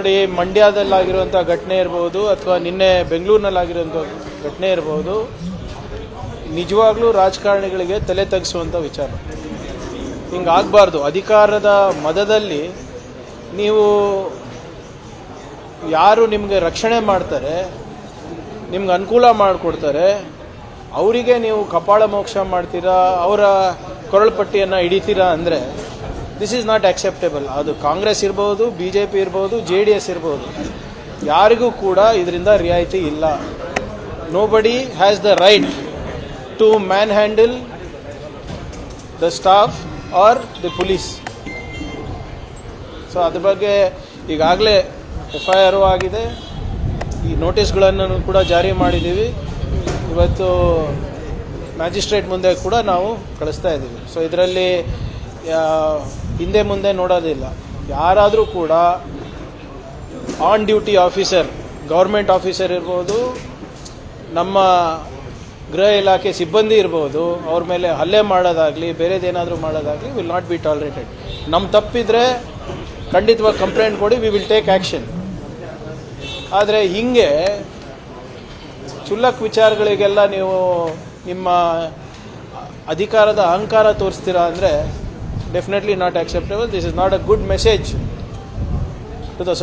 ನೋಡಿ, ಮಂಡ್ಯದಲ್ಲಾಗಿರುವಂಥ ಘಟನೆ ಇರ್ಬೋದು ಅಥವಾ ನಿನ್ನೆ ಬೆಂಗಳೂರಿನಲ್ಲಾಗಿರುವಂಥ ಘಟನೆ ಇರ್ಬೋದು, ನಿಜವಾಗ್ಲೂ ರಾಜಕಾರಣಿಗಳಿಗೆ ತಲೆ ತಗ್ಗಿಸುವಂಥ ವಿಚಾರ. ಹಿಂಗಾಗಬಾರ್ದು. ಅಧಿಕಾರದ ಮದದಲ್ಲಿ ನೀವು ಯಾರು ನಿಮಗೆ ರಕ್ಷಣೆ ಮಾಡ್ತಾರೆ, ನಿಮ್ಗೆ ಅನುಕೂಲ ಮಾಡಿಕೊಡ್ತಾರೆ, ಅವರಿಗೆ ನೀವು ಕಪಾಳ ಮೋಕ್ಷ ಮಾಡ್ತೀರಾ, ಅವರ ಕೊರಳುಪಟ್ಟಿಯನ್ನು ಹಿಡಿತೀರಾ ಅಂದರೆ ದಿಸ್ ಈಸ್ ನಾಟ್ ಆಕ್ಸೆಪ್ಟೇಬಲ್. ಅದು ಕಾಂಗ್ರೆಸ್ ಇರ್ಬೋದು, BJP ಇರ್ಬೋದು, JDS ಇರ್ಬೋದು, ಯಾರಿಗೂ ಕೂಡ ಇದರಿಂದ ರಿಯಾಯಿತಿ ಇಲ್ಲ. Nobody has the right to manhandle the staff or the police. So ಅದ್ರ ಬಗ್ಗೆ ಈಗಾಗಲೇ FIR ಆಗಿದೆ, ಈ ನೋಟಿಸ್ಗಳನ್ನು ಕೂಡ ಜಾರಿ ಮಾಡಿದ್ದೀವಿ. ಇವತ್ತು ಮ್ಯಾಜಿಸ್ಟ್ರೇಟ್ ಮುಂದೆ ಕೂಡ ನಾವು ಕಳಿಸ್ತಾ ಇದ್ದೀವಿ. ಸೊ ಇದರಲ್ಲಿ ಹಿಂದೆ ಮುಂದೆ ನೋಡೋದಿಲ್ಲ. ಯಾರಾದರೂ ಕೂಡ on duty officer, government officer ಇರ್ಬೋದು, ನಮ್ಮ ಗೃಹ ಇಲಾಖೆ ಸಿಬ್ಬಂದಿ ಇರ್ಬೋದು, ಅವ್ರ ಮೇಲೆ ಹಲ್ಲೆ ಮಾಡೋದಾಗಲಿ ಬೇರೆದೇನಾದರೂ ಮಾಡೋದಾಗಲಿ ವಿಲ್ ನಾಟ್ ಬಿ ಟಾಲರೇಟೆಡ್. ನಮ್ಮ ತಪ್ಪಿದ್ರೆ ಖಂಡಿತವಾಗಿ ಕಂಪ್ಲೇಂಟ್ ಕೊಡಿ, ವಿ ವಿಲ್ ಟೇಕ್ ಆ್ಯಕ್ಷನ್. ಆದರೆ ಹಿಂಗೆ ಕ್ಷುಲ್ಲಕ ವಿಚಾರಗಳಿಗೆಲ್ಲ ನೀವು ನಿಮ್ಮ ಅಧಿಕಾರದ ಅಹಂಕಾರ ತೋರಿಸ್ತೀರಾ ಅಂದರೆ definitely not acceptable. This is not a good message to the society.